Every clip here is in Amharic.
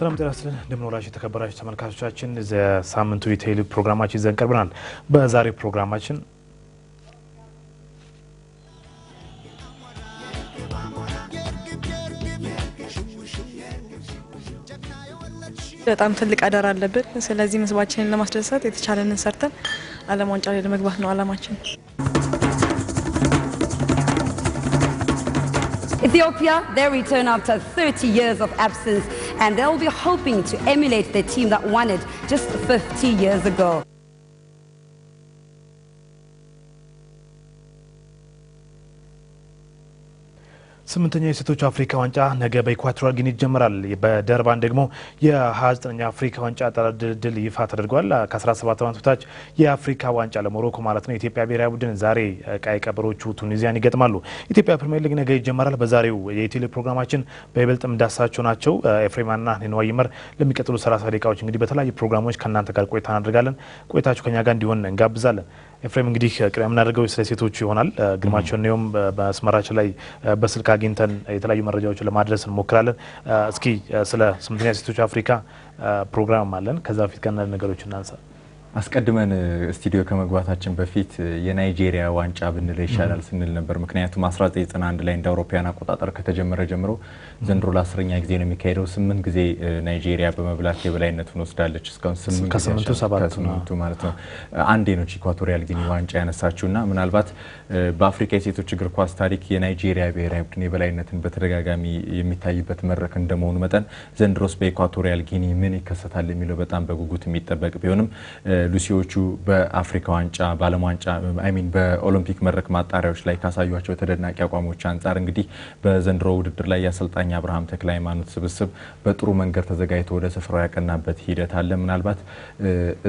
ሰላም ጤና ይስጥልን እንደምንውላችሁ ተከበራችሁ ተመልካቾቻችን ዘሳምንቱ የቴሌ ፕሮግራማችን ይዘን ቀርበናል። በዛሬው ፕሮግራማችን በጣም ትልቅ አደራ አለብን። ስለዚህ መስባችንን ለማስደሰት የተቻለንን ሰርተን ዓለም ዋንጫ ላይ ለመግባት ነው ዓላማችን። Ethiopia, they return after 30 years of absence, and they'll be hoping to emulate the team that won it just 50 years ago. ስምንተኛው የሴቶች አፍሪካ ዋንጫ ነገ በኢኳቶሪያል ጊኒ ይጀምራል። በደርባን ደግሞ የ29ኛ አፍሪካ ዋንጫ ድል ይፋ ተደርጓል። ከ17 ዓመት በታች የአፍሪካ ዋንጫ ለሞሮኮ ማለት ነው። የኢትዮጵያ ብሔራዊ ቡድን ዛሬ ቀይ ቀበሮቹ ቱኒዚያን ይገጥማሉ። ኢትዮጵያ ፕሪሚየር ሊግ ነገ ይጀምራል። በዛሬው የቴሌ ፕሮግራማችን በይበልጥም እንዳሳቸው ናቸው ኤፍሬማና ኔንዋ ይመር ለሚቀጥሉ 30 ደቂቃዎች እንግዲህ በተለያዩ ፕሮግራሞች ከናንተ ጋር ቆይታ እናደርጋለን። ቆይታችሁ ከኛ ጋር እንዲሆን እንጋብዛለን። ኤፍሬም እንግዲህ ቅድሚያ የምናደርገው ስለ ሴቶቹ ይሆናል። ግርማቸው ነውም በመስመራችን ላይ በስልክ አግኝተን የተለያዩ መረጃዎችን ለማድረስ እንሞክራለን። እስኪ ስለ ስምንተኛ ሴቶች አፍሪካ ፕሮግራም አለን። ከዛ በፊት ከነ ነገሮች እናንሳ። አስቀድመን ስቱዲዮ ከመግባታችን በፊት የናይጄሪያ ዋንጫ ብንለ ይሻላል ስንል ነበር። ምክንያቱም 1991 ላይ እንደ አውሮፓውያን አቆጣጠር ከተጀመረ ጀምሮ ዘንድሮ ለ10ኛ ጊዜ ነው የሚካሄደው። 8 ጊዜ ናይጄሪያ በመብላት የበላይነቱን ወስዳለች። እስካሁን 8 ማለት ነው። አንዴ ነው ኢኳቶሪያል ጊኒ ዋንጫ ያነሳችውና ምናልባት በአፍሪካ የሴቶች እግር ኳስ ታሪክ የናይጄሪያ ብሔራዊ ቡድን የበላይነትን በተደጋጋሚ የሚታይበት መድረክ እንደመሆኑ መጠን ዘንድሮስ በኢኳቶሪያል ጊኒ ምን ይከሰታል የሚለው በጣም በጉጉት የሚጠበቅ ቢሆንም ሉሲዎቹ በአፍሪካ ዋንጫ በዓለም ዋንጫ በኦሎምፒክ መድረክ ማጣሪያዎች ላይ ካሳዩቸው ተደናቂ አቋሞች አንፃር እንግዲህ በዘንድሮ ውድድር ላይ የአሰልጣኝ አብርሃም ተክለሃይማኖት ስብስብ በጥሩ መንገድ ተዘጋጅቶ ወደ ስፍራው ያቀናበት ሂደት አለ። ምናልባት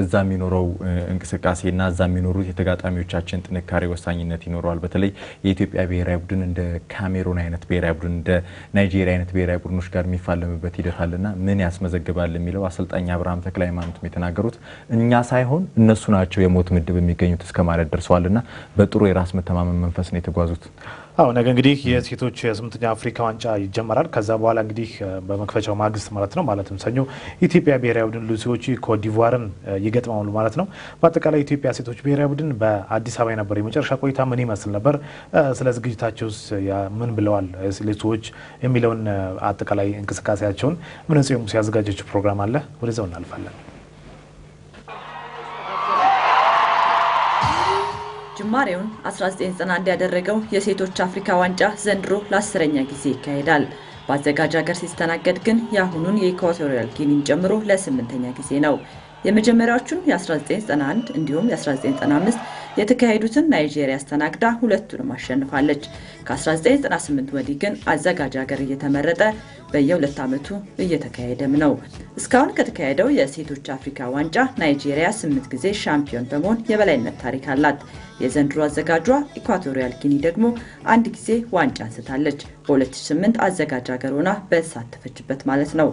እዛ የሚኖረው እንቅስቃሴና እዛ የሚኖሩት የተጋጣሚዎቻችን ጥንካሬ ወሳኝነት ይኖረዋል። በተለይ የኢትዮጵያ ብሔራዊ ቡድን እንደ ካሜሩን አይነት ብሔራዊ ቡድን እንደ ናይጄሪያ አይነት ብሔራዊ ቡድኖች ጋር የሚፋለምበት ሂደት አለና ምን ያስመዘግባል የሚለው አሰልጣኝ አብርሃም ተክለሃይማኖት የተናገሩት እኛ ሳይሆን እነሱ ናቸው የሞት ምድብ የሚገኙት እስከማለት ደርሰዋልና በጥሩ የራስ መተማመን መንፈስ ነው የተጓዙት። ነገ እንግዲህ የሴቶች የስምንተኛ አፍሪካ ዋንጫ ይጀምራል። ከዛ በኋላ እንግዲህ በመክፈቻው ማግስት ማለት ነው ማለትም ሰኞ ኢትዮጵያ ብሔራዊ ቡድን ሉሲዎቹ ኮትዲቯርን ይገጥማሉ ማለት ነው። በአጠቃላይ ኢትዮጵያ ሴቶች ብሔራዊ ቡድን በአዲስ አበባ የነበረ የመጨረሻ ቆይታ ምን ይመስል ነበር? ስለ ዝግጅታቸውስ ምን ብለዋል ሉሲዎች የሚለውን አጠቃላይ እንቅስቃሴያቸውን ምን ጽዮሙ ሲያዘጋጀችው ፕሮግራም አለ። ወደዛው እናልፋለን። ጅማሬውን 1991 ያደረገው የሴቶች አፍሪካ ዋንጫ ዘንድሮ ለ10ኛ ጊዜ ይካሄዳል። በአዘጋጅ ሀገር ሲስተናገድ ግን የአሁኑን የኢኳቶሪያል ጊኒን ጨምሮ ለ8ኛ ጊዜ ነው። የመጀመሪያዎቹን የ1991 እንዲሁም የ1995 የተካሄዱትን ናይጄሪያ አስተናግዳ ሁለቱንም አሸንፋለች። ከ1998 ወዲህ ግን አዘጋጅ ሀገር እየተመረጠ በየ2 ዓመቱ እየተካሄደም ነው። እስካሁን ከተካሄደው የሴቶች አፍሪካ ዋንጫ ናይጄሪያ 8 ጊዜ ሻምፒዮን በመሆን የበላይነት ታሪክ አላት። የዘንድሮ አዘጋጇ ኢኳቶሪያል ጊኒ ደግሞ 1 ጊዜ ዋንጫ አንስታለች። በ2008 አዘጋጅ ሀገር ሆና በተሳተፈችበት ማለት ነው።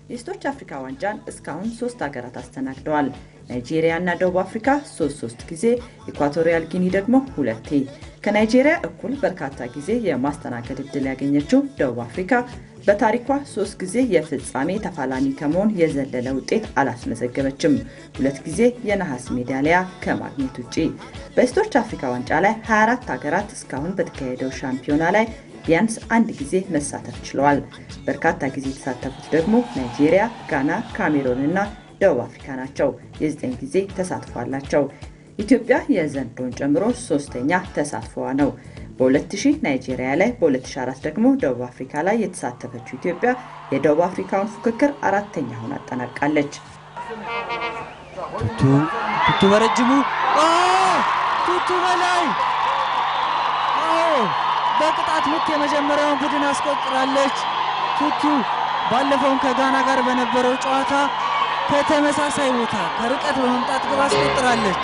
የሴቶች አፍሪካ ዋንጫን እስካሁን 3 ሀገራት አስተናግደዋል። ናይጄሪያ እና ደቡብ አፍሪካ 3 ጊዜ፣ ኢኳቶሪያል ጊኒ ደግሞ 2። ከናይጄሪያ እኩል በርካታ ጊዜ የማስተናገድ እድል ያገኘችው ደቡብ አፍሪካ በታሪኳ 3 ጊዜ የፍጻሜ ተፋላሚ ከመሆን የዘለለ ውጤት አላስመዘገበችም። 2 ጊዜ የነሐስ ሜዳሊያ ከማግኘት ውጪ በሴቶች አፍሪካ ዋንጫ ላይ 24 ሀገራት እስካሁን በተካሄደው ሻምፒዮና ላይ ቢያንስ 1 ጊዜ መሳተፍ ችለዋል። በርካታ ጊዜ የተሳተፉት ደግሞ ናይጄሪያ፣ ጋና፣ ካሜሩን እና ደቡብ አፍሪካ ናቸው። የ9 ጊዜ ተሳትፎ አላቸው። ኢትዮጵያ የዘንድሮን ጨምሮ 3ኛ ተሳትፎዋ ነው። በ2000 ናይጄሪያ ላይ፣ በ2004 ደግሞ ደቡብ አፍሪካ ላይ የተሳተፈችው ኢትዮጵያ የደቡብ አፍሪካውን ፉክክር 4ኛ ሆና አጠናቃለች። ቱቱ በረጅሙ ቱቱ በላይ በቅጣት ምት የመጀመሪያውን ቡድን አስቆጥራለች። ቱቱ ባለፈው ከጋና ጋር በነበረው ጨዋታ ከተመሳሳይ ቦታ ከርቀት በመምጣት ግብ አስቆጥራለች።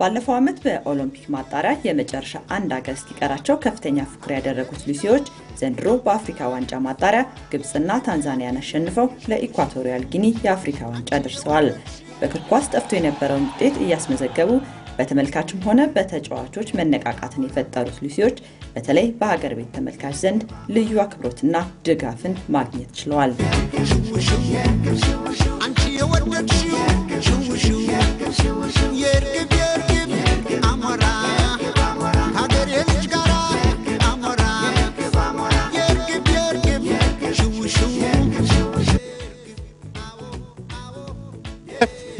ባለፈው ዓመት በኦሎምፒክ ማጣሪያ የመጨረሻ 1 ሀገር እስኪቀራቸው ከፍተኛ ፉክክር ያደረጉት ሉሲዎች ዘንድሮ በአፍሪካ ዋንጫ ማጣሪያ ግብጽና ታንዛኒያን አሸንፈው ለኢኳቶሪያል ጊኒ የአፍሪካ ዋንጫ ደርሰዋል። በእግር ኳስ ጠፍቶ የነበረውን ውጤት እያስመዘገቡ በተመልካችም ሆነ በተጫዋቾች መነቃቃትን የፈጠሩት ሉሲዎች በተለይ በሀገር ቤት ተመልካች ዘንድ ልዩ አክብሮትና ድጋፍን ማግኘት ችለዋል።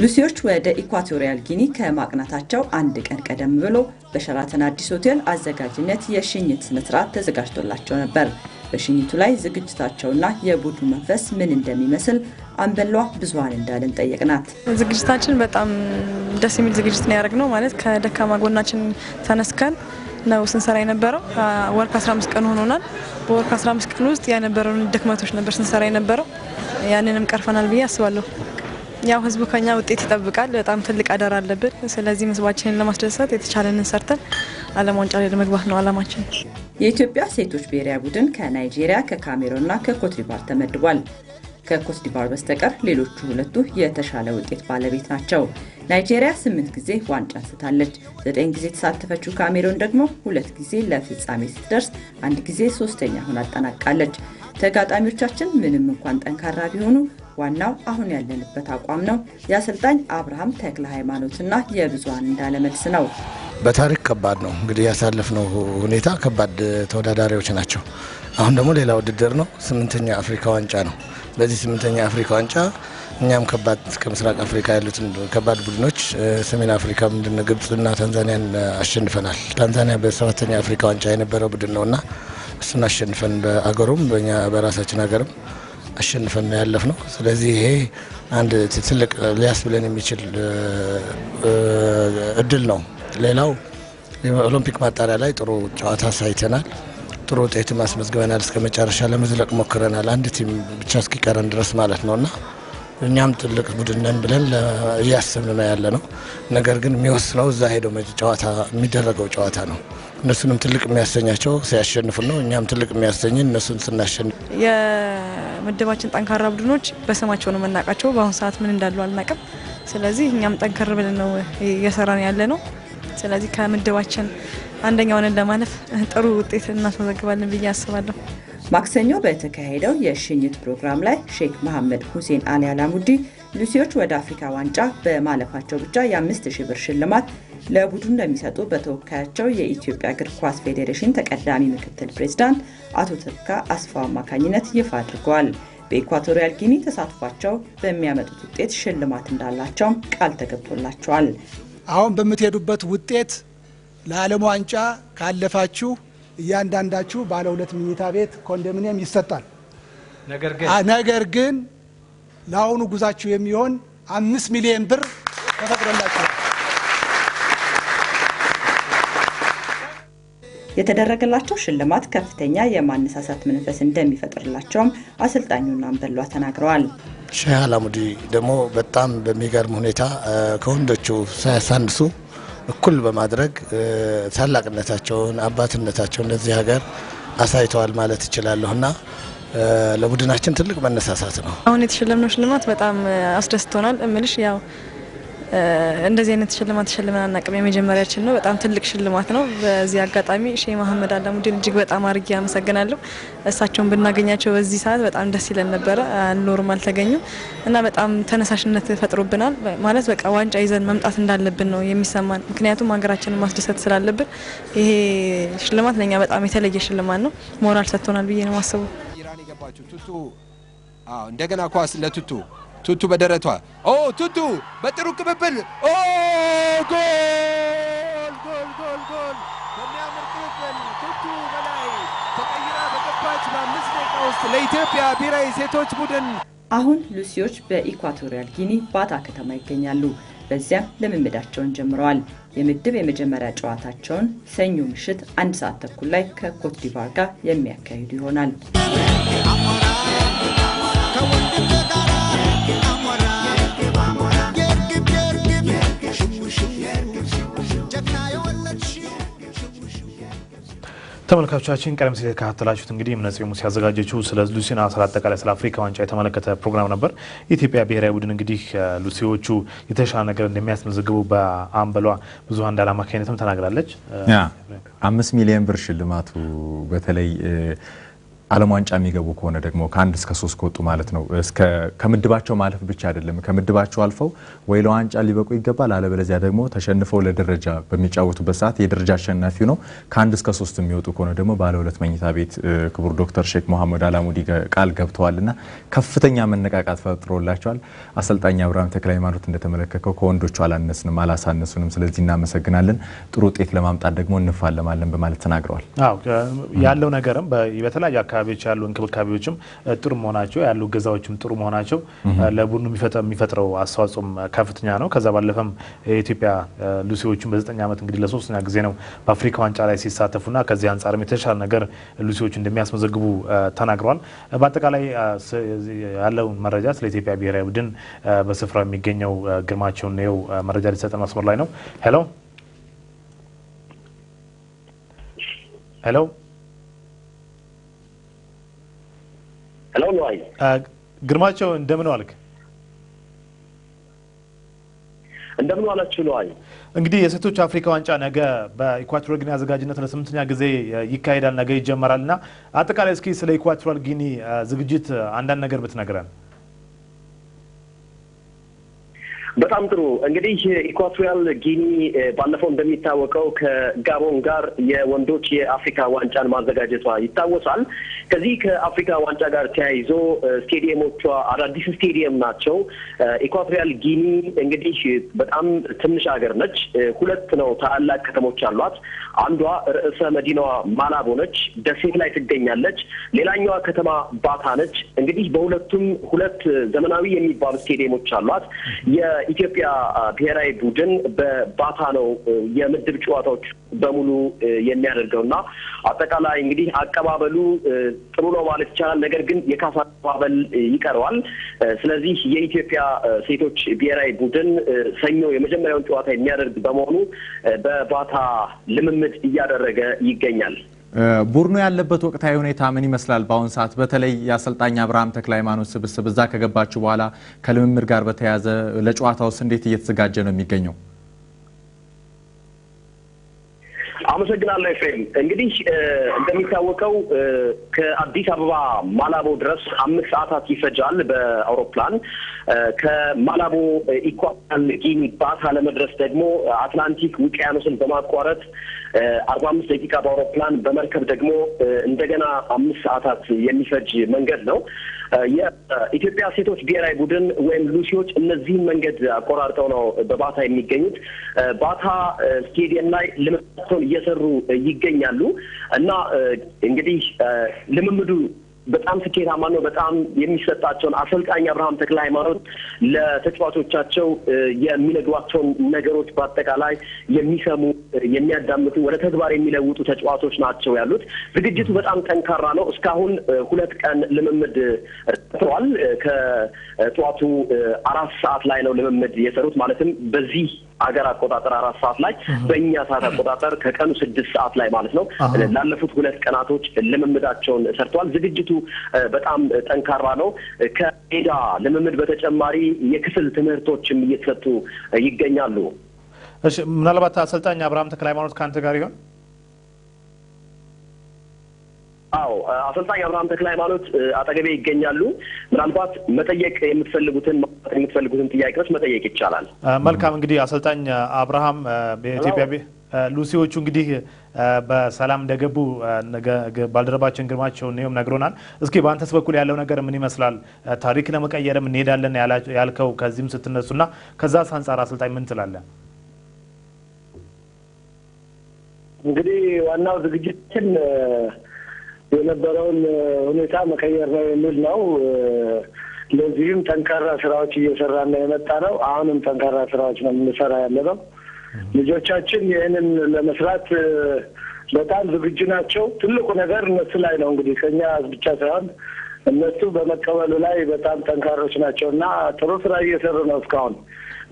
ሉሲዎች ወደ ኢኳቶሪያል ጊኒ ከማቅናታቸው አንድ ቀን ቀደም ብሎ በሸራተን አዲስ ሆቴል አዘጋጅነት የሽኝት ስነስርዓት ተዘጋጅቶላቸው ነበር። በሽኝቱ ላይ ዝግጅታቸውና የቡድኑ መንፈስ ምን እንደሚመስል አንበሏ ብዙሃን እንዳለን ጠየቅናት። ዝግጅታችን በጣም ደስ የሚል ዝግጅት ነው ያደረግነው። ማለት ከደካማ ጎናችን ተነስከን ነው ስንሰራ የነበረው። ወር ከ15 ቀን ሆኖናል። በወር ከ15 ቀን ውስጥ የነበረውን ድክመቶች ነበር ስንሰራ የነበረው። ያንንም ቀርፈናል ብዬ አስባለሁ። ያው ህዝቡ ከኛ ውጤት ይጠብቃል። በጣም ትልቅ አደራ አለብን። ስለዚህ ህዝባችንን ለማስደሰት የተቻለንን ሰርተን ዓለም ዋንጫ ላይ ለመግባት ነው ዓላማችን። የኢትዮጵያ ሴቶች ብሔራዊ ቡድን ከናይጄሪያ፣ ከካሜሩንና ከኮትዲቫር ተመድቧል። ከኮትዲቫር በስተቀር ሌሎቹ ሁለቱ የተሻለ ውጤት ባለቤት ናቸው። ናይጄሪያ 8 ጊዜ ዋንጫ አንስታለች። 9 ጊዜ የተሳተፈችው ካሜሩን ደግሞ 2 ጊዜ ለፍጻሜ ስትደርስ 1 ጊዜ ሶስተኛ ሆና አጠናቃለች። ተጋጣሚዎቻችን ምንም እንኳን ጠንካራ ቢሆኑ ዋናው አሁን ያለንበት አቋም ነው። የአሰልጣኝ አብርሃም ተክለ ሃይማኖትና የብዙሃን እንዳለ መልስ ነው። በታሪክ ከባድ ነው እንግዲህ ያሳለፍነው ሁኔታ ከባድ ተወዳዳሪዎች ናቸው። አሁን ደግሞ ሌላ ውድድር ነው። 8ኛ አፍሪካ ዋንጫ ነው። በዚህ 8ኛ አፍሪካ ዋንጫ እኛም ከባድ ከምስራቅ አፍሪካ ያሉትን ከባድ ቡድኖች ሰሜን አፍሪካ ምንድነው ግብጽና ታንዛኒያን አሸንፈናል። ታንዛኒያ በ7ኛ አፍሪካ ዋንጫ የነበረው ቡድን ነውና እሱን አሸንፈን በአገሩም በእኛ በራሳችን ሀገርም አሸንፈን ነው ያለፍነው። ስለዚህ ይሄ አንድ ትልቅ ሊያስብለን የሚችል እድል ነው። ሌላው የኦሎምፒክ ማጣሪያ ላይ ጥሩ ጨዋታ ሳይተናል፣ ጥሩ ውጤት ማስመዝግበናል። እስከ መጨረሻ ለመዝለቅ ሞክረናል፣ አንድ ቲም ብቻ እስኪቀረን ድረስ ማለት ነውና እኛም ትልቅ ቡድን ነን ብለን እያሰብን ነው ያለ ነው። ነገር ግን የሚወስነው እዛ ሄደው ጨዋታ የሚደረገው ጨዋታ ነው። እነሱንም ትልቅ የሚያሰኛቸው ሲያሸንፉ ነው። እኛም ትልቅ የሚያሰኝን እነሱን ስናሸንፍ። የምድባችን ጠንካራ ቡድኖች በስማቸው ነው የምናውቃቸው። በአሁኑ ሰዓት ምን እንዳሉ አልናቅም። ስለዚህ እኛም ጠንከር ብለን ነው እየሰራን ያለ ነው። ስለዚህ ከምድባችን አንደኛውን ለማለፍ ጥሩ ውጤት እናስመዘግባለን ብዬ አስባለሁ። ማክሰኞ በተካሄደው የሽኝት ፕሮግራም ላይ ሼክ መሐመድ ሁሴን አሊ አላሙዲ ሉሲዎች ወደ አፍሪካ ዋንጫ በማለፋቸው ብቻ የ5000 ብር ሽልማት ለቡድኑ እንደሚሰጡ በተወካያቸው የኢትዮጵያ እግር ኳስ ፌዴሬሽን ተቀዳሚ ምክትል ፕሬዝዳንት አቶ ተካ አስፋው አማካኝነት ይፋ አድርገዋል። በኢኳቶሪያል ጊኒ ተሳትፏቸው በሚያመጡት ውጤት ሽልማት እንዳላቸውም ቃል ተገብቶላቸዋል። አሁን በምትሄዱበት ውጤት ለዓለም ዋንጫ ካለፋችሁ እያንዳንዳችሁ ባለ 2 መኝታ ቤት ኮንዶሚኒየም ይሰጣል። ነገር ግን ለአሁኑ ጉዛችሁ የሚሆን 5 ሚሊዮን ብር ተፈቅዶላችኋል። የተደረገላቸው ሽልማት ከፍተኛ የማነሳሳት መንፈስ እንደሚፈጥርላቸውም አሰልጣኙና አንበሏ ተናግረዋል። ሼህ አላሙዲ ደግሞ በጣም በሚገርም ሁኔታ ከወንዶቹ ሳያሳንሱ እኩል በማድረግ ታላቅነታቸውን አባትነታቸውን ለዚህ ሀገር አሳይተዋል ማለት እችላለሁና ለቡድናችን ትልቅ መነሳሳት ነው። አሁን የተሸለምነው ሽልማት በጣም አስደስቶናል። እምልሽ ያው እንደዚህ አይነት ሽልማት ተሸልመን አናውቅም። የመጀመሪያችን ነው። በጣም ትልቅ ሽልማት ነው። በዚህ አጋጣሚ ሼህ መሐመድ አላሙዲን እጅግ በጣም አድርጌ አመሰግናለሁ። እሳቸውን ብናገኛቸው በዚህ ሰዓት በጣም ደስ ይለን ነበረ። አልኖርም አልተገኙም እና በጣም ተነሳሽነት ፈጥሮብናል። ማለት በቃ ዋንጫ ይዘን መምጣት እንዳለብን ነው የሚሰማን። ምክንያቱም ሀገራችንን ማስደሰት ስላለብን ይሄ ሽልማት ለኛ በጣም የተለየ ሽልማት ነው። ሞራል ሰጥቶናል ብዬ ነው ማስበው። ኢራን የገባችው ቱቱ እንደገና ኳስ ለቱቱ ቱቱ በደረቷ ቱቱ በጥሩ ቅብብል ጎል ጎል ጎል ጎል በሚያምር ቅብብል ቱቱ በላይ ተቀይራ በገባች በ5 ደቂቃ ውስጥ ለኢትዮጵያ ብሔራዊ ሴቶች ቡድን። አሁን ሉሲዎች በኢኳቶሪያል ጊኒ ባታ ከተማ ይገኛሉ። በዚያም ልምምዳቸውን ጀምረዋል። የምድብ የመጀመሪያ ጨዋታቸውን ሰኞ ምሽት 1 ሰዓት ተኩል ላይ ከኮትዲቫር ጋር የሚያካሂዱ ይሆናል። ተመልካቾቻችን ቀደም ሲል ተከታተላችሁት እንግዲህ እምነጽዮን ሙሴ ያዘጋጀችው ስለ ሉሲና ስለ አጠቃላይ ስለ አፍሪካ ዋንጫ የተመለከተ ፕሮግራም ነበር። የኢትዮጵያ ብሔራዊ ቡድን እንግዲህ ሉሲዎቹ የተሻለ ነገር እንደሚያስመዘግቡ በአምበሏ ብዙሃን እንዳላማካኝነትም ተናግራለች። 5 ሚሊዮን ብር ሽልማቱ በተለይ ዓለም ዋንጫ የሚገቡ ከሆነ ደግሞ ከ1 እስከ 3 ከወጡ ማለት ነው እስከ ከምድባቸው ማለፍ ብቻ አይደለም ከምድባቸው አልፈው ወይ ለዋንጫ ሊበቁ ይገባል አለበለዚያ ደግሞ ተሸንፈው ለደረጃ በሚጫወቱበት ሰዓት የደረጃ አሸናፊው ነው ከ1 እስከ 3 የሚወጡ ከሆነ ደግሞ ባለ 2 መኝታ ቤት ክቡር ዶክተር ሼክ መሐመድ አላሙዲ ቃል ገብተዋልና ከፍተኛ መነቃቃት ፈጥሮላቸዋል። አሰልጣኝ አብርሃም ተክለሃይማኖት እንደተመለከተው ከወንዶቹ አላነስንም አላሳነሱንም፣ ስለዚህ እናመሰግናለን፣ ጥሩ ውጤት ለማምጣት ደግሞ እንፋለማለን በማለት ተናግረዋል። አዎ ያለው ነገርም በተለያየ አካባቢዎች ያሉ እንክብካቤዎችም ጥሩ መሆናቸው ያሉ ገዛዎችም ጥሩ መሆናቸው ለቡድኑ የሚፈጥረው አስተዋጽኦም ከፍተኛ ነው። ከዛ ባለፈም የኢትዮጵያ ሉሲዎቹም በ9 ዓመት እንግዲህ ለ3ኛ ጊዜ ነው በአፍሪካ ዋንጫ ላይ ሲሳተፉና ከዚህ አንጻርም የተሻለ ነገር ሉሲዎቹ እንደሚያስመዘግቡ ተናግረዋል። በአጠቃላይ ያለው መረጃ ስለ ኢትዮጵያ ብሔራዊ ቡድን በስፍራው የሚገኘው ግርማቸውን ነው መረጃ ሊሰጠን መስመር ላይ ነው። ሄሎ ሄሎ ሄሎ ሎይ ግርማቸው እንደምን ዋልክ? እንደምን ዋላችሁ ሎይ። እንግዲህ የሴቶች አፍሪካ ዋንጫ ነገ በኢኳቶሪያል ጊኒ አዘጋጅነት ለ8ኛ ጊዜ ይካሄዳል፣ ነገ ይጀመራልና አጠቃላይ እስኪ ስለ ኢኳቶሪያል ጊኒ ዝግጅት አንዳንድ ነገር ብትነግረን። በጣም ጥሩ። እንግዲህ ኢኳቶሪያል ጊኒ ባለፈው እንደሚታወቀው ከጋቦን ጋር የወንዶች የአፍሪካ ዋንጫን ማዘጋጀቷ ይታወሳል። ከዚህ ከአፍሪካ ዋንጫ ጋር ተያይዞ ስቴዲየሞቿ አዳዲስ ስቴዲየም ናቸው። ኢኳቶሪያል ጊኒ እንግዲህ በጣም ትንሽ ሀገር ነች። 2 ነው ታላላቅ ከተሞች አሏት። አንዷ ርዕሰ መዲናዋ ማላቦ ነች፣ ደሴት ላይ ትገኛለች። ሌላኛዋ ከተማ ባታ ነች። እንግዲህ በሁለቱም 2 ዘመናዊ የሚባሉ ስቴዲየሞች አሏት። የኢትዮጵያ ብሔራዊ ቡድን በባታ ነው የምድብ ጨዋታዎች በሙሉ የሚያደርገውና አጠቃላይ እንግዲህ አቀባበሉ ጥሩ ነው ማለት ይቻላል። ነገር ግን የካሳ አቀባበል ይቀረዋል። ስለዚህ የኢትዮጵያ ሴቶች ብሔራዊ ቡድን ሰኞ የመጀመሪያውን ጨዋታ የሚያደርግ በመሆኑ በባታ ልምምድ እያደረገ ይገኛል። ቡድኑ ያለበት ወቅታዊ ሁኔታ ምን ይመስላል? በአሁን ሰዓት በተለይ የአሰልጣኝ አብርሃም ተክለሃይማኖት ስብስብ እዛ ከገባችሁ በኋላ ከልምምድ ጋር በተያያዘ ለጨዋታውስ እንዴት እየተዘጋጀ ነው የሚገኘው? አመሰግናለሁ ኤፍሬም። እንግዲህ እንደሚታወቀው ከአዲስ አበባ ማላቦ ድረስ 5 ሰዓታት ይፈጃል በአውሮፕላን። ከማላቦ ኢኳቶሪያል ጊኒ ባታ ለመድረስ ደግሞ አትላንቲክ ውቅያኖስን በማቋረጥ 45 ደቂቃ በአውሮፕላን በመርከብ ደግሞ እንደገና 5 ሰዓታት የሚፈጅ መንገድ ነው። የኢትዮጵያ ሴቶች ብሔራዊ ቡድን ወይም ሉሲዎች እነዚህን መንገድ አቆራርጠው ነው በባታ የሚገኙት። ባታ ስቴዲየም ላይ ልምምዳቸውን እየሰሩ ይገኛሉ እና እንግዲህ ልምምዱ በጣም ስኬታማ ነው። በጣም የሚሰጣቸውን አሰልጣኝ አብርሃም ተክለሃይማኖት ለተጫዋቾቻቸው የሚነግሯቸውን ነገሮች በአጠቃላይ የሚሰሙ የሚያዳምጡ ወደ ተግባር የሚለውጡ ተጫዋቾች ናቸው ያሉት። ዝግጅቱ በጣም ጠንካራ ነው። እስካሁን 2 ቀን ልምምድ ተጥሯል። ከጠዋቱ 4 ሰዓት ላይ ነው ልምምድ የሰሩት። ማለትም በዚህ ሀገር አቆጣጠር 4 ሰዓት ላይ በእኛ ሰዓት አቆጣጠር ከቀኑ 6 ሰዓት ላይ ማለት ነው። ላለፉት 2 ቀናቶች ልምምዳቸውን ሰርተዋል። ዝግጅቱ በጣም ጠንካራ ነው። ከሜዳ ልምምድ በተጨማሪ የክፍል ትምህርቶችም እየተሰጡ ይገኛሉ። እሺ፣ ምናልባት አሰልጣኝ አብርሃም ተክለሃይማኖት ካንተ ጋር ይሆን? አዎ፣ አሰልጣኝ አብርሃም ተክለሃይማኖት አጠገቤ ይገኛሉ። ምናልባት መጠየቅ የምትፈልጉትን ጥያቄዎች መጠየቅ ይቻላል። መልካም። እንግዲህ አሰልጣኝ አብርሃም በኢትዮጵያ ሉሲዎቹ እንግዲህ በሰላም እንደገቡ ባልደረባችን ግርማቸው ነው ነግሮናል። እስኪ በአንተስ በኩል ያለው ነገር ምን ይመስላል? ታሪክ ለመቀየርም እንሄዳለን ያልከው ከዚህም ስትነሱና ከዛስ አንጻር አሰልጣኝ ምን ትላለህ? እንግዲህ ዋናው ዝግጅታችን የነበረውን ሁኔታ መቀየር ነው የሚል ነው። ለዚህም ጠንካራ ስራዎች እየሰራን ነው የመጣ ነው። አሁንም ጠንካራ ስራዎች ነው የምንሰራ ያለ ነው። ልጆቻችን ይህንን ለመስራት በጣም ዝግጁ ናቸው። ትልቁ ነገር እነሱ ላይ ነው እንግዲህ ከኛ ብቻ ሳይሆን እነሱ በመቀበሉ ላይ በጣም ጠንካሮች ናቸው እና ጥሩ ስራ እየሰሩ ነው። እስካሁን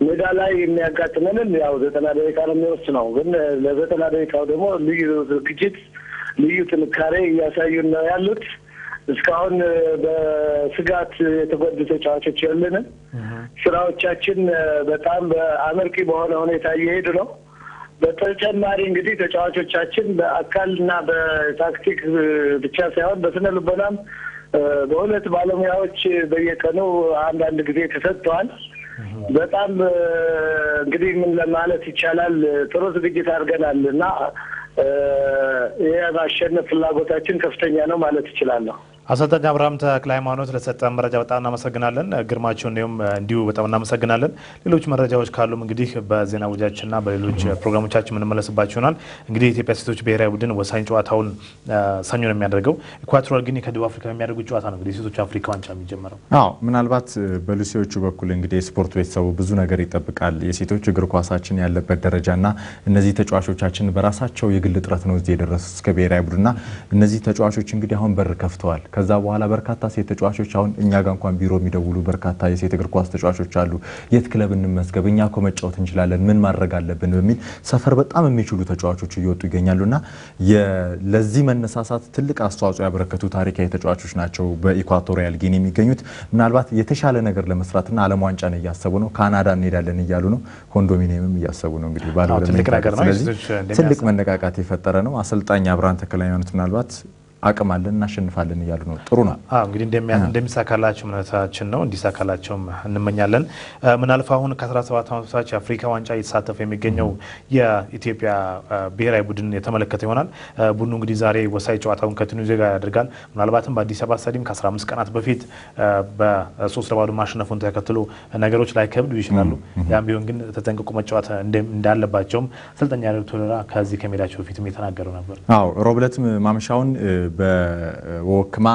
ሜዳ ላይ የሚያጋጥመንን ያው 90 ደቂቃ ነው የሚወስድ ነው። ግን ለ90 ደቂቃው ደግሞ ልዩ ዝግጅት ልዩ ጥንካሬ እያሳዩን ነው ያሉት። እስካሁን በስጋት የተጎዱ ተጫዋቾች የሉንም። ስራዎቻችን በጣም በአመርቂ በሆነ ሁኔታ እየሄዱ ነው። በተጨማሪ እንግዲህ ተጫዋቾቻችን በአካልና በታክቲክ ብቻ ሳይሆን በስነ ልቦናም በሁለት ባለሙያዎች በየቀኑ አንዳንድ ጊዜ ተሰጥተዋል። በጣም እንግዲህ ምን ለማለት ይቻላል ጥሩ ዝግጅት አድርገናል እና የማሸነፍ ፍላጎታችን ከፍተኛ ነው ማለት ይችላለሁ። አሰልጣኝ አብርሃም ተክለ ሃይማኖት ለሰጠን መረጃ በጣም እናመሰግናለን። ግርማቸው እንዲሁ በጣም እናመሰግናለን። ሌሎች መረጃዎች ካሉም እንግዲህ በዜና ውጃችንና በሌሎች ፕሮግራሞቻችን የምንመለስባቸው ይሆናል። እንግዲህ የኢትዮጵያ ሴቶች ብሔራዊ ቡድን ወሳኝ ጨዋታውን ሰኞ ነው የሚያደርገው። ኢኳቶሪያል ጊኒ ከደቡብ አፍሪካ የሚያደርጉት ጨዋታ ነው እንግዲህ ሴቶች አፍሪካ ዋንጫ የሚጀምረው። ምናልባት በሉሲዎቹ በኩል እንግዲህ የስፖርት ቤተሰቡ ብዙ ነገር ይጠብቃል። የሴቶች እግር ኳሳችን ያለበት ደረጃና እነዚህ ተጫዋቾቻችን በራሳቸው የግል ጥረት ነው እዚህ የደረሱት እስከ ብሔራዊ ቡድንና እነዚህ ተጫዋቾች እንግዲህ አሁን በር ከፍተዋል። ከዛ በኋላ በርካታ ሴት ተጫዋቾች አሁን እኛ ጋር እንኳን ቢሮ የሚደውሉ በርካታ የሴት እግር ኳስ ተጫዋቾች አሉ። የት ክለብ እንመዝገብ፣ እኛ እኮ መጫወት እንችላለን፣ ምን ማድረግ አለብን በሚል ሰፈር በጣም የሚችሉ ተጫዋቾች እየወጡ ይገኛሉና ለዚህ መነሳሳት ትልቅ አስተዋጽኦ ያበረከቱ ታሪካዊ ተጫዋቾች ናቸው በኢኳቶሪያል ጊኒ የሚገኙት። ምናልባት የተሻለ ነገር ለመስራትና ዓለም ዋንጫን እያሰቡ ነው። ካናዳ እንሄዳለን እያሉ ነው። ኮንዶሚኒየምም እያሰቡ ነው። እንግዲህ ባለው ትልቅ መነቃቃት የፈጠረ ነው። አሰልጣኝ አብርሃም ተክለ ሃይማኖት ምናልባት አቅም አለን እናሸንፋለን እያሉ ነው። ጥሩ ነው። እንግዲህ እንደሚሳካላቸው እምነታችን ነው። እንዲሳካላቸውም እንመኛለን። ምናልፍ አሁን ከ17 ዓመቶች የአፍሪካ ዋንጫ እየተሳተፈ የሚገኘው የኢትዮጵያ ብሔራዊ ቡድን የተመለከተ ይሆናል። ቡድኑ እንግዲህ ዛሬ ወሳኝ ጨዋታውን ከቱኒዚያ ጋር ያደርጋል። ምናልባትም በአዲስ አበባ ስታዲየም ከ15 ቀናት በፊት በ3-0 ማሸነፉን ተከትሎ ነገሮች ላይ ከብዱ ይችላሉ። ያም ቢሆን ግን ተጠንቅቆ መጫወት እንዳለባቸውም አሰልጣኝ ያሬድ ቶሌራ ከዚህ ከሜዳቸው በፊትም የተናገሩ ነበር። ሮብለት ማምሻውን በወክማ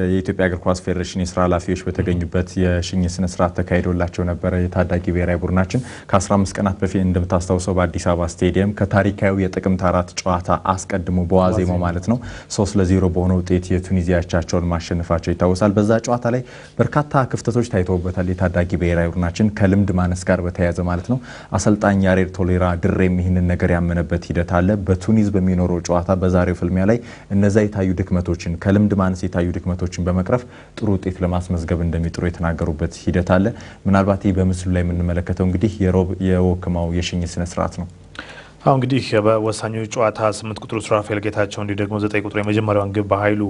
የኢትዮጵያ እግር ኳስ ፌዴሬሽን የስራ ኃላፊዎች በተገኙበት የሽኝት ስነ ስርዓት ተካሂዶላቸው ነበረ። የታዳጊ ብሔራዊ ቡድናችን ከ15 ቀናት በፊት እንደምታስታውሰው በአዲስ አበባ ስቴዲየም ከታሪካዊ የጥቅምት 4 ጨዋታ አስቀድሞ በዋዜማው ማለት ነው 3-0 በሆነ ውጤት የቱኒዚያቻቸውን ማሸነፋቸው ይታወሳል። በዛ ጨዋታ ላይ በርካታ ክፍተቶች ታይተውበታል። የታዳጊ ብሔራዊ ቡድናችን ከልምድ ማነስ ጋር በተያያዘ ማለት ነው። አሰልጣኝ ያሬድ ቶሌራ ድሬም ይህንን ነገር ያመነበት ሂደት አለ። በቱኒዝ በሚኖረው ጨዋታ በዛሬው ፍልሚያ ላይ እነዛ የታዩ ድክመቶችን ከልምድ ማነስ የታዩ ድክመቶችን በመቅረፍ ጥሩ ውጤት ለማስመዝገብ እንደሚጥሩ የተናገሩበት ሂደት አለ። ምናልባት ይህ በምስሉ ላይ የምንመለከተው እንግዲህ የወክማው የሽኝት ስነ ስርዓት ነው። እንግዲህ በወሳኙ ጨዋታ 8 ቁጥሩ ሱራፌል ጌታቸው እንዲሁ ደግሞ 9 ቁጥሩ የመጀመሪያውን ግብ በኃይሉ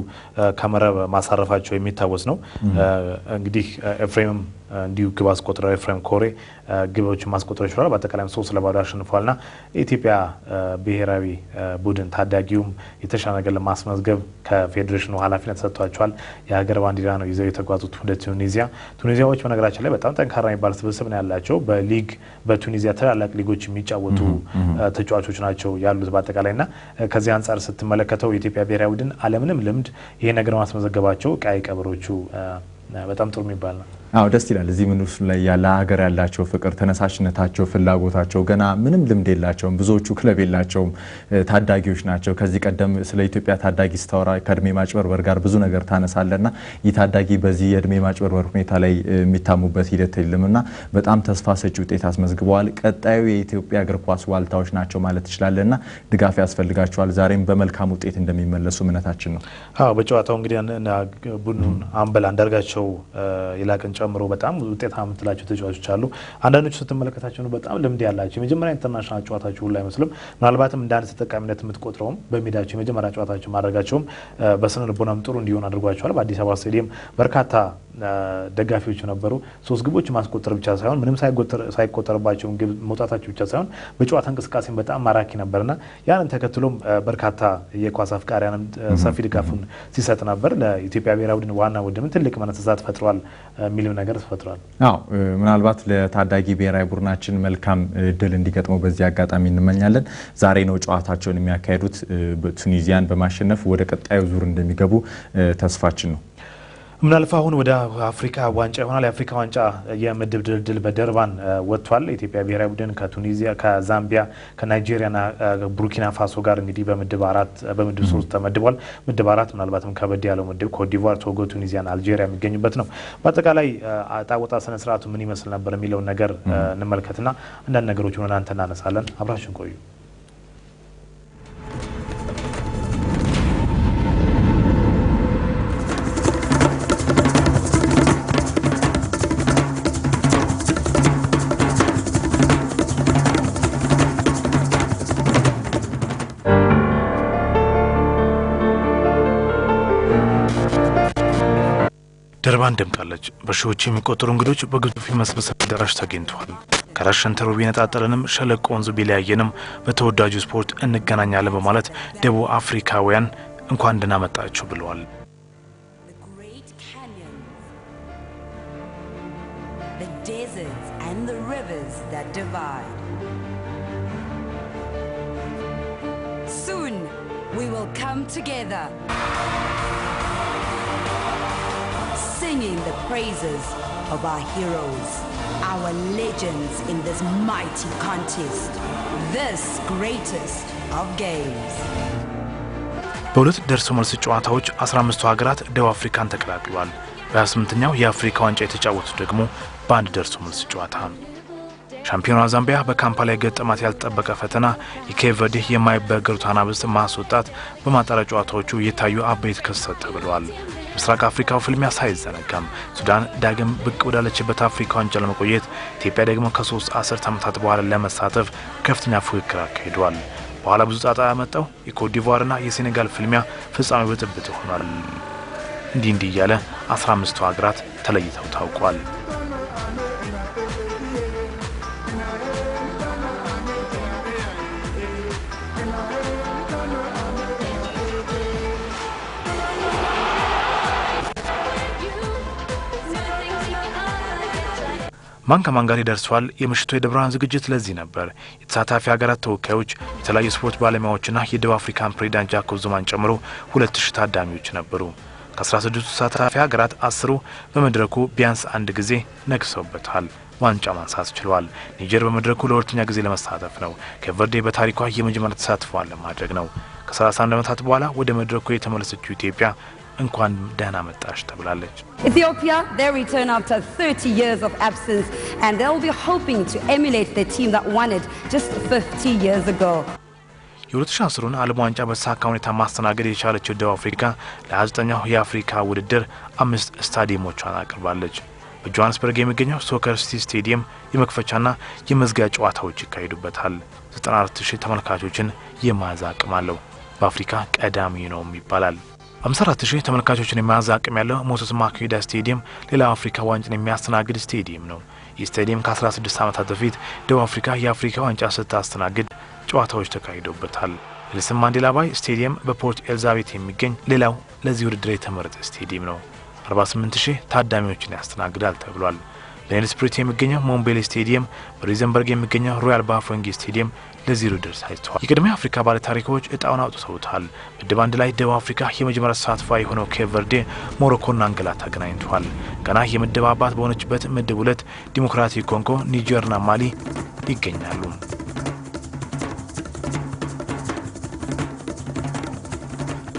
ከመረብ ማሳረፋቸው የሚታወስ ነው። እንግዲህ ኤፍሬም እንዲሁ ግብ አስቆጥረው ኤፍሬም ኮሬ ግቦችን ማስቆጠር ይችላል። በአጠቃላይም 3-0 አሸንፏልና የኢትዮጵያ ብሔራዊ ቡድን ታዳጊውም የተሻለ ነገር ለማስመዝገብ ከፌዴሬሽኑ ኃላፊነት ሰጥቷቸዋል። የሀገር ባንዲራ ነው ይዘው የተጓዙት ወደ ቱኒዚያ። ቱኒዚያዎች በነገራችን ላይ በጣም ጠንካራ የሚባል ስብስብ ነው ያላቸው። በሊግ በቱኒዚያ ትላልቅ ሊጎች የሚጫወቱ ተጫዋቾች ናቸው ያሉት በአጠቃላይና ከዚህ አንጻር ስትመለከተው የኢትዮጵያ ብሔራዊ ቡድን አለምንም ልምድ ይሄ ነገር ማስመዘገባቸው ቀይ ቀበሮቹ በጣም ጥሩ የሚባል ነው። ደስ ይላል። እዚህ ምስሉ ላይ ያለ ሀገር ያላቸው ፍቅር፣ ተነሳሽነታቸው፣ ፍላጎታቸው ገና ምንም ልምድ የላቸውም። ብዙዎቹ ክለብ የላቸውም፣ ታዳጊዎች ናቸው። ከዚህ ቀደም ስለ ኢትዮጵያ ታዳጊ ስታወራ ከእድሜ ማጭበርበር ጋር ብዙ ነገር ታነሳለና ይህ ታዳጊ በዚህ የእድሜ ማጭበርበር ሁኔታ ላይ የሚታሙበት ሂደት የለምና በጣም ተስፋ ሰጪ ውጤት አስመዝግበዋል። ቀጣዩ የኢትዮጵያ እግር ኳስ ዋልታዎች ናቸው ማለት ትችላለና ድጋፍ ያስፈልጋቸዋል። ዛሬም በመልካም ውጤት እንደሚመለሱ እምነታችን ነው። በጨዋታው እንግዲህ ቡድኑን አምበል አንዳርጋቸው ይላቅን ጨምሮ በጣም ውጤታማ የምትላቸው ተጫዋቾች አሉ። አንዳንዶቹ ስትመለከታቸው ነው በጣም ልምድ ያላቸው የመጀመሪያ ኢንተርናሽናል ጨዋታቸው ሁሉ አይመስልም። ምናልባትም እንደ አንድ ተጠቃሚነት የምትቆጥረውም በሜዳቸው የመጀመሪያ ጨዋታቸው ማድረጋቸውም በስነ ልቦናም ጥሩ እንዲሆን አድርጓቸዋል። በአዲስ አበባ ስታዲየም በርካታ ደጋፊዎች ነበሩ። 3 ግቦች ማስቆጠር ብቻ ሳይሆን ምንም ሳይቆጠርባቸው ግብ መውጣታቸው ብቻ ሳይሆን በጨዋታ እንቅስቃሴ በጣም ማራኪ ነበርና ያንን ተከትሎም በርካታ የኳስ አፍቃሪያንም ሰፊ ድጋፉን ሲሰጥ ነበር። ለኢትዮጵያ ብሔራዊ ቡድን ዋና ቡድንም ትልቅ መነሳሳት ፈጥሯል የሚልም ነገር ፈጥሯል። ምናልባት ለታዳጊ ብሔራዊ ቡድናችን መልካም እድል እንዲገጥመው በዚህ አጋጣሚ እንመኛለን። ዛሬ ነው ጨዋታቸውን የሚያካሂዱት። ቱኒዚያን በማሸነፍ ወደ ቀጣዩ ዙር እንደሚገቡ ተስፋችን ነው። ምናልፍ አሁን ወደ አፍሪካ ዋንጫ ይሆናል። የአፍሪካ ዋንጫ የምድብ ድልድል በደርባን ወጥቷል። የኢትዮጵያ ብሔራዊ ቡድን ከቱኒዚያ፣ ከዛምቢያ፣ ከናይጄሪያና ቡርኪና ፋሶ ጋር እንግዲህ በምድብ 3 ተመድቧል። ምድብ 4 ምናልባትም ከበድ ያለው ምድብ ኮትዲቯር፣ ቶጎ፣ ቱኒዚያና አልጄሪያ የሚገኙበት ነው። በአጠቃላይ ዕጣ ወጣ ስነ ስርዓቱ ምን ይመስል ነበር የሚለውን ነገር እንመልከትና አንዳንድ ነገሮች ሆነ እናንተ እናነሳለን። አብራችን ቆዩ። ድሬዳዋን ደምቃለች። በሺዎች የሚቆጠሩ እንግዶች በግዙፍ የመሰብሰቢያ አዳራሽ ተገኝተዋል። ከራስ ሸንተሩ ቢነጣጠለንም ሸለቆ ወንዙ ቢለያየንም በተወዳጁ ስፖርት እንገናኛለን በማለት ደቡብ አፍሪካውያን እንኳን ደህና መጣችሁ ብለዋል። The deserts and the rivers that divide. Soon we will come together, singing the praises of our heroes, our legends in this mighty contest, this greatest of games. በሁለት ደርሶ መልስ ጨዋታዎች 15 ሀገራት ደቡብ አፍሪካን ተቀላቅለዋል። በ28ኛው የአፍሪካ ዋንጫ የተጫወቱት ደግሞ በአንድ ደርሶ መልስ ጨዋታ። ሻምፒዮኗ ዛምቢያ በካምፓላ የገጠማት ያልተጠበቀ ፈተና የኬፕ ቨርዴ የማይበገሩት አናብስት ማስወጣት በማጣሪያ ጨዋታዎቹ የታዩ አበይት ክስተት ተብለዋል። ምስራቅ አፍሪካው ፍልሚያ ሳይዘነጋም ሱዳን ዳግም ብቅ ወዳለችበት አፍሪካ ዋንጫ ለመቆየት ኢትዮጵያ ደግሞ ከ3 አስርት ዓመታት በኋላ ለመሳተፍ ከፍተኛ ፉክክር አካሂዷል። በኋላ ብዙ ጣጣ ያመጣው የኮት ዲቯርና የሴኔጋል ፍልሚያ ፍጻሜ ብጥብጥ ሆኗል። እንዲህ እያለ 15 ሀገራት ተለይተው ታውቋል። ማን ከማን ጋር ይደርሷል? የምሽቱ የደብረ ብርሃን ዝግጅት ለዚህ ነበር። የተሳታፊ ሀገራት ተወካዮች፣ የተለያዩ ስፖርት ባለሙያዎችና የደቡብ አፍሪካን ፕሬዚዳንት ጃኮብ ዙማን ጨምሮ 2000 ታዳሚዎች ነበሩ። ከ16ቱ ተሳታፊ ሀገራት 10ሩ በመድረኩ ቢያንስ አንድ ጊዜ ነግሰውበታል። ዋንጫ ማንሳት ችለዋል። ኒጀር በመድረኩ ለሁለተኛ ጊዜ ለመሳተፍ ነው። ኬፕ ቨርዴ በታሪኳ የመጀመሪያ ተሳትፏን ለማድረግ ነው። ከ31 ዓመታት በኋላ ወደ መድረኩ የተመለሰችው ኢትዮጵያ እንኳን ደህና መጣሽ ተብላለች። Ethiopia, they return after 30 years of absence, and they'll be hoping to emulate the team that won it just 50 years ago. የ2010ሩን ዓለም ዋንጫ በተሳካ ሁኔታ ማስተናገድ የቻለችው ደቡብ አፍሪካ ለ29ኛው የአፍሪካ ውድድር 5 ስታዲየሞቿን አቅርባለች። በጆሃንስበርግ የሚገኘው ሶከር ሲቲ ስቴዲየም የመክፈቻና የመዝጊያ ጨዋታዎች ይካሄዱበታል። 94000 ተመልካቾችን የመያዝ አቅም አለው። በአፍሪካ ቀዳሚ ነው ይባላል። 54000 ተመልካቾችን የመያዝ አቅም ያለው ሞሴስ ማኮዳ ስቴዲየም ሌላው አፍሪካ ዋንጫን የሚያስተናግድ ስቴዲየም ነው። ይህ ስቴዲየም ከ16 ዓመታት በፊት ደቡብ አፍሪካ የአፍሪካ ዋንጫ ስታስተናግድ ጨዋታዎች ተካሂደውበታል። ኔልሰን ማንዴላ ባይ ስቴዲየም በፖርት ኤልዛቤት የሚገኝ ሌላው ለዚህ ውድድር የተመረጠ ስቴዲየም ነው። 48000 ታዳሚዎችን ያስተናግዳል ተብሏል። በኔልስፕሪት የሚገኘው ሞምቤሌ ስቴዲየም፣ በሪዘንበርግ የሚገኘው ሮያል ባፎንጊ ስቴዲየም ለዚህ ውድድር ሳይተዋል። የቀድሞ አፍሪካ ባለ ታሪኮች እጣውን አውጥተውታል። ምድብ 1 ላይ ደቡብ አፍሪካ የመጀመሪያ ተሳትፏ የሆነው ኬፕ ቨርዴ ሞሮኮና አንጎላ ተገናኝተዋል። ገና የምድብ አባት በሆነችበት ምድብ 2 ዲሞክራቲክ ኮንጎ፣ ኒጀርና ማሊ ይገኛሉ።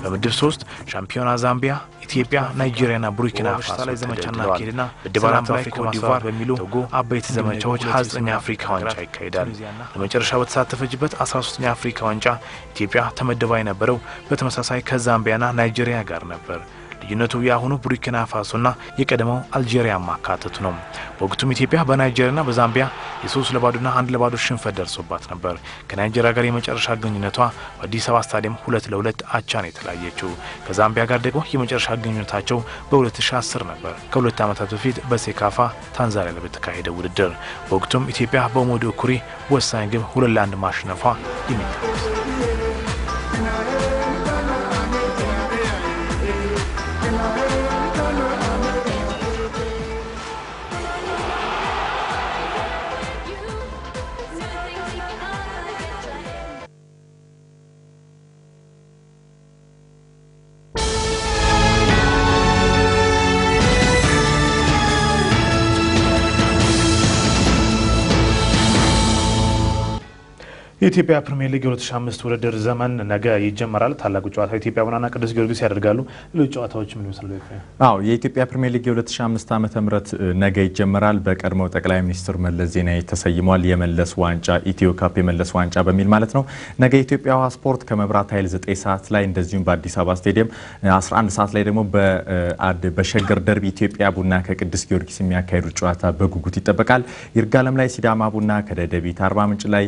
በምድብ 3 ሻምፒዮና ዛምቢያ፣ ኢትዮጵያ፣ ናይጄሪያና ቡርኪና ፋሶ ላይ ዘመቻና ኬድና ምድብ 4 ላይ ኮት ዲቯር በሚሉ አበይት ዘመቻዎች 29ኛ አፍሪካ ዋንጫ ይካሄዳል። ለመጨረሻ በተሳተፈችበት 13ኛ አፍሪካ ዋንጫ ኢትዮጵያ ተመድባ የነበረው በተመሳሳይ ከዛምቢያና ናይጄሪያ ጋር ነበር። ልዩነቱ ያሁኑ ቡርኪና ፋሶና የቀደመው አልጄሪያ ማካተቱ ነው። በወቅቱም ኢትዮጵያ በናይጄሪያና በዛምቢያ የ3-2ና 1-2 ሽንፈት ደርሶባት ነበር። ከናይጄሪያ ጋር የመጨረሻ ግንኙነቷ በአዲስ አበባ ስታዲየም 2-2 አቻ ነው የተለያየችው። ከዛምቢያ ጋር ደግሞ የመጨረሻ ግንኙነታቸው በ2010 ነበር። ከ2 ዓመታት በፊት በሴካፋ ታንዛኒያ ላይ በተካሄደ ውድድር በወቅቱም ኢትዮጵያ በሞዶ ኩሪ ወሳኝ ግብ 2-1 ማሸነፏ የሚታወስ ነው። የኢትዮጵያ ፕሪሚየር ሊግ 2005 ውድድር ዘመን ነገ ይጀመራል። ታላቁ ጨዋታ ኢትዮጵያ ቡናና ቅዱስ ጊዮርጊስ ያደርጋሉ። ሌሎች ጨዋታዎች ምን ይመስላሉ? የኢትዮጵያ ፕሪሚየር ሊግ 2005 ዓመተ ምህረት ነገ ይጀመራል። በቀድሞው ጠቅላይ ሚኒስትር መለስ ዜናዊ ተሰይሟል። የመለስ ዋንጫ ኢትዮ ካፕ የመለስ ዋንጫ በሚል ማለት ነው። ነገ የኢትዮጵያ ውሃ ስፖርት ከመብራት ኃይል 9 ሰዓት ላይ እንደዚሁም በአዲስ አበባ ስቴዲየም 11 ሰዓት ላይ ደግሞ በሸገር ደርቢ ኢትዮጵያ ቡና ከቅዱስ ጊዮርጊስ የሚያካሂዱት ጨዋታ በጉጉት ይጠበቃል። ይርጋለም ላይ ሲዳማ ቡና ከደደቢት፣ አርባ ምንጭ ላይ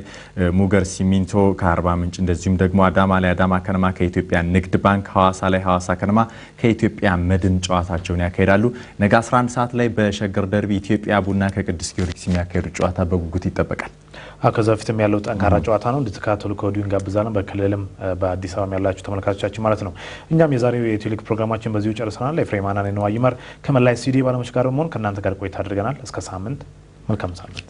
ሙገር ሪቨር ሲሚንቶ ከአርባ ምንጭ እንደዚሁም ደግሞ አዳማ ላይ አዳማ ከነማ ከኢትዮጵያ ንግድ ባንክ፣ ሐዋሳ ላይ ሐዋሳ ከነማ ከኢትዮጵያ መድን ጨዋታቸውን ያካሂዳሉ። ነገ 11 ሰዓት ላይ በሸገር ደርቢ ኢትዮጵያ ቡና ከቅዱስ ጊዮርጊስ የሚያካሂዱ ጨዋታ በጉጉት ይጠበቃል። ከዛ በፊትም ያለው ጠንካራ ጨዋታ ነው፣ እንድትከታተሉ ከወዲሁ እንጋብዛለን። በክልልም በአዲስ አበባ ያላችሁ ተመልካቾቻችን ማለት ነው። እኛም የዛሬው የኢትዮ ሊግ ፕሮግራማችን በዚሁ ጨርሰናል። ኤፍሬም አናኔ ነው አይመር ከመላይ ሲዲ ባለሙያዎች ጋር በመሆን ከእናንተ ጋር ቆይታ አድርገናል። እስከ ሳምንት መልካም ሳምንት።